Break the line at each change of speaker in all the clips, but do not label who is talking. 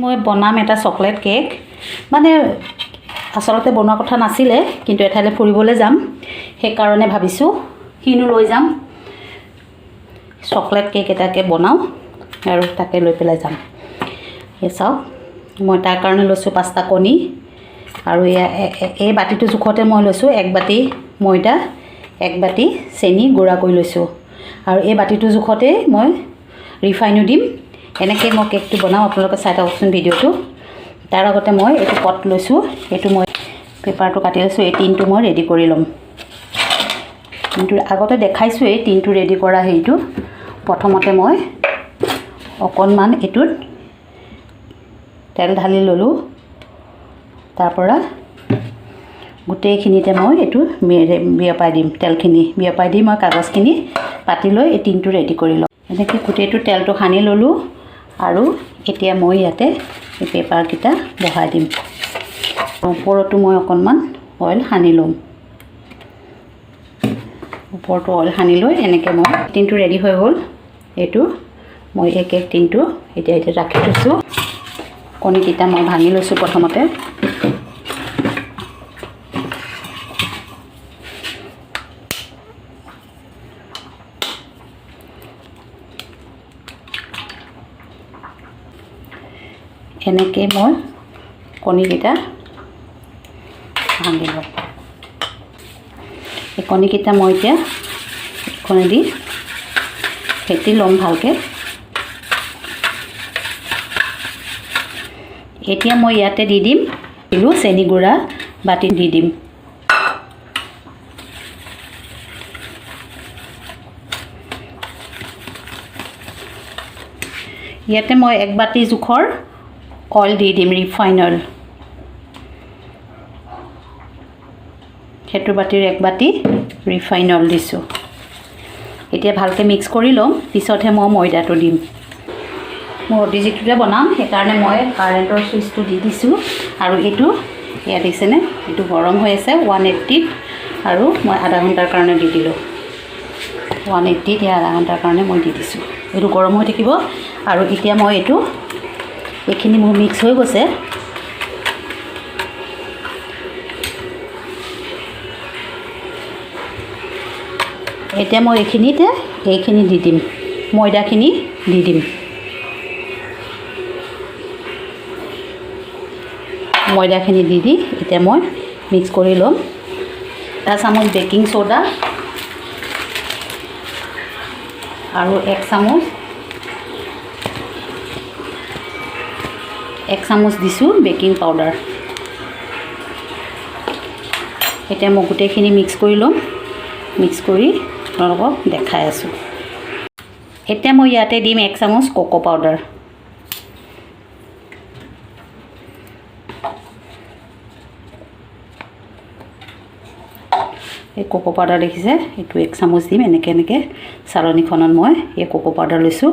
মই বনাম এটা চকলেট কেক মানে আসলতে বনোৱা কথা নাছিলে কিন্তু এঠাইলৈ ফুৰিবলৈ যাম সেই কাৰণে ভাবিছো কিনো লৈ যাম চকলেট কেক এটাকে বনাও আৰু তাকে লৈ পেলাই যাম এই চাও মই তাৰ কাৰণে লৈছো 5টা কণী আৰু এই বাটিটো জুখতে মই লৈছো 1 বাটি ময়দা 1 বাটি চেনি গুড়া কৰি লৈছো আৰু এই বাটিটো জুখতে মই ৰিফাইনো দিম এনেকৈ মই কেকটো বনাও আপোনালোকে চাই থাককচোন ভিডিঅ'টো তাৰ আগতে মই এইটো পট লৈছো এইটো মই পেপাৰটো কাটি লৈছো এই টিনটো মই ৰেডি কৰি লম কিন্তু আগতে দেখাইছো এই টিনটো ৰেডি কৰা হেইটো প্ৰথমতে মই অকণমান এটুত তেল ঢালি ললো তাৰ পৰা গোটেইখিনিতে মই এটু বিয়পাই দিম তেলখিনি বিয়পাই দি মই কাগজখিনি পাতি লৈ এই টিনটো ৰেডি কৰি লম এনেকৈ গোটেইটো তেলটো সানি ললো আৰু এতিয়া মই ইয়াতে এই পেপাৰ কিটা বহাই দিম ওপৰতো মই অকণমান অইল সানি লম ওপৰটো অইল সানি লৈ এনেকৈ মই টিনটো ৰেডি হৈ গ'ল এইটো মই এই কেক টিনটো এতিয়া ৰাখি থৈছো কণীকিটা মই ভাঙি লৈছো প্ৰথমতে এনেকৈ মই কণীকিটা ভাঙি লম এই কণীকিটা মই এতিয়া কণী ফেটি লম ভালকৈ এতিয়া মই ইয়াতে দি দিম চেনি গুড়া বাটি দি দিম ইয়াতে মই 1 বাটি জুখৰ অইল দি দিম ৰিফাইন অইল হেতু বাটিৰ 1 বাটি ৰিফাইন অইল দিছো এতিয়া ভালকৈ মিক্স কৰি লম পিছতহে মই ময়দাটো দিম মই ডিজিটুতে বনাম সেই কাৰণে মই কাৰেন্টৰ সুইচটো দি দিছো আৰু এটো ইয়া দিছেনে এটো গৰম হৈ আছে 180 আৰু মই আধা ঘণ্টাৰ কাৰণে দি দিলো 180 ইয়া আধা ঘণ্টাৰ কাৰণে মই দি দিছো এটো গৰম হৈ থাকিব আৰু এতিয়া মই এটো এখিনি মোৰ মিক্স হৈ গৈছে এতিয়া মই এইখিনি দি দিম ময়দাখিনি দি দিম ময়দাখিনি দি এতিয়া মই মিক্স কৰি লম 1 চামুচ বেকিং সোডা আৰু 1 চামুচ দিছো বেকিং পাউডাৰ এতিয়া মই গোটেইখিনি মিক্স কৰি লম মিক্স কৰি আপোনালোকক দেখাই আছো এতিয়া মই ইয়াতে দিম 1 চামুচ কোকো পাউডাৰ এই কোকো পাউডাৰ দেখিছে এটো 1 চামুচ দিম এনেকে চালনীখনত মই এই কোকো পাউডাৰ লৈছো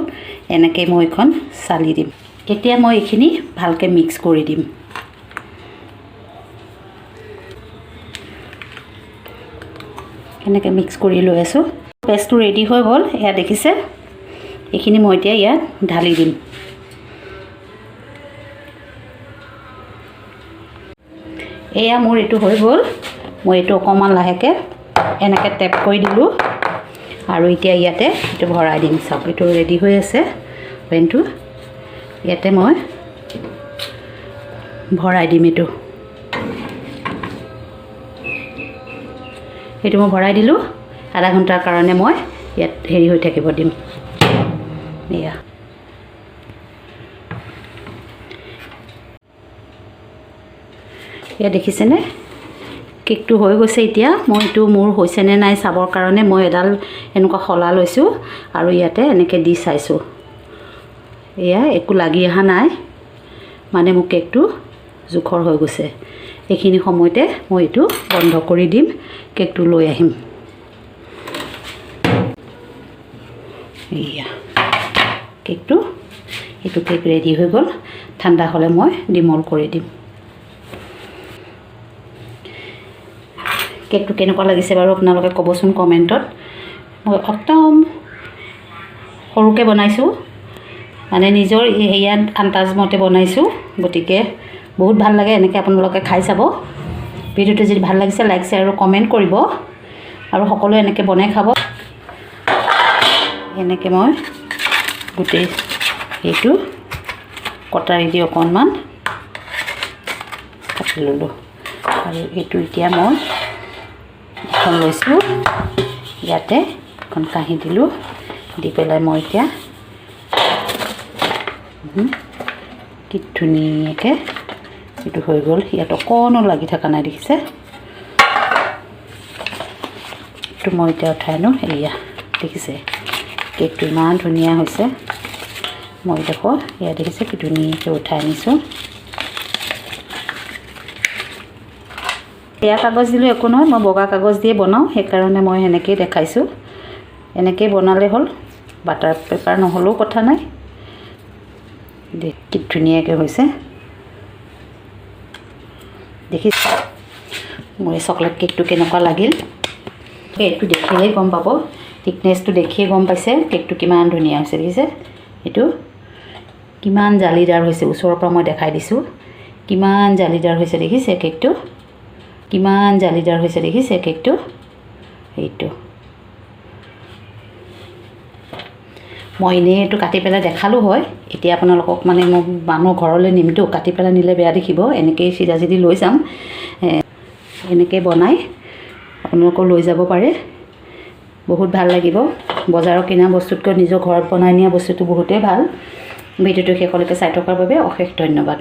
এনেকে মই এখন চালি দিম এতিয়া মই এখিনি ভালকৈ মিক্স কৰি দিম এনেকে মিক্স কৰি লৈ আছো পেষ্টটো ৰেডি হৈ গ'ল এয়া দেখিছে এখিনি মই এতিয়া ইয়াত ঢালি দিম এয়া মোৰ এটো হৈ গ'ল মই এটো অকমান লাহেকে এনেকে টেপ কৰি দিলো আৰু এতিয়া ইয়াতে এটো ভৰাই দিম সব এটো ৰেডি হৈ আছে পেনটো ইয়াতে মই ভৰাই দিম এটো মই ভৰাই দিলো আধা ঘণ্টাৰ কাৰণে মই ইয়াত হেৰি হৈ থাকিব দিম এয়া এয়া দেখিছেনে কেকটো হৈ গৈছে এতিয়া মই এটো মোৰ হৈছে নে নাই চাবৰ কাৰণে মই এডাল এনেকুৱা খলা লৈছো আৰু ইয়াতে এনেকে দি চাইছো এয়া একো লাগি আহা নাই মানে মোৰ কেকটো জুখৰ হৈ গৈছে এইখিনি সময়তে মই এটো বন্ধ কৰি দিম কেকটো লৈ আহিম এয়া কেকটো এটো কেক ৰেডি হৈ গ'ল ঠাণ্ডা হলে মই ডিমল কৰি দিম কেকটো কেনেকুৱা লাগিছে বাৰু আপোনালোকে ক'বচোন কমেন্টত মই একদম সৰুকে বনাইছো মানে নিজৰ হেৰিয়াত আন্দাজ মতে বনাইছোঁ, গতিকে বহুত ভাল লাগে। এনেকৈ আপোনালোকে খাই চাব। ভিডিঅ'টো যদি ভাল লাগিছে লাইক শ্বেয়াৰ আৰু কমেণ্ট কৰিব, আৰু সকলোৱে এনেকৈ বনাই খাব। এনেকৈ মই গোটেই এইটো কটাৰী দি অকণমান কাটি ল'লোঁ, আৰু এইটো এতিয়া মই এখন লৈছোঁ, ইয়াতে এখন কাঁহী দিলোঁ, দি পেলাই মই এতিয়া কি ধুনীয়াকৈ এইটো হৈ গ'ল। ইয়াত অকণো লাগি থকা নাই, দেখিছে? এইটো মই এতিয়া উঠাই আনো। এয়া দেখিছে কেকটো ইমান ধুনীয়া হৈছে। মই দেখো এয়া দেখিছে কি ধুনীয়াকৈ উঠাই আনিছোঁ। এয়া কাগজ দিলোঁ একো নহয়, মই বগা কাগজ দিয়ে বনাওঁ, সেইকাৰণে মই সেনেকৈয়ে দেখাইছোঁ। এনেকৈয়ে বনালে হ'ল, বাটাৰ পেপাৰ নহ'লেও কথা নাই। কি ধুনীয়াকৈ হৈছে দেখিছে? মোৰ এই চকলেট কেকটো কেনেকুৱা লাগিল, এইটো দেখিলেই গম পাব, থিকনেছটো দেখিয়ে গম পাইছে কেকটো কিমান ধুনীয়া হৈছে। দেখিছে এইটো কিমান জালিদাৰ হৈছে, ওচৰৰ পৰা মই দেখাই দিছোঁ কিমান জালিদাৰ হৈছে। দেখিছে কেকটো কিমান জালিদাৰ হৈছে, দেখিছে কেকটো? এইটো মই এনেই এইটো কাটি পেলাই দেখালোঁ হয়, এতিয়া আপোনালোকক মানে মোক মানুহ ঘৰলৈ নিমটো, কাটি পেলাই নিলে বেয়া দেখিব, এনেকৈয়ে চিধা চিধি লৈ যাম। এনেকৈ বনাই আপোনালোকেও লৈ যাব পাৰে, বহুত ভাল লাগিব। বজাৰৰ কিনা বস্তুতকৈ নিজৰ ঘৰত বনাই নিয়া বস্তুটো বহুতেই ভাল। ভিডিঅ'টো শেষলৈকে চাই থকাৰ বাবে অশেষ ধন্যবাদ।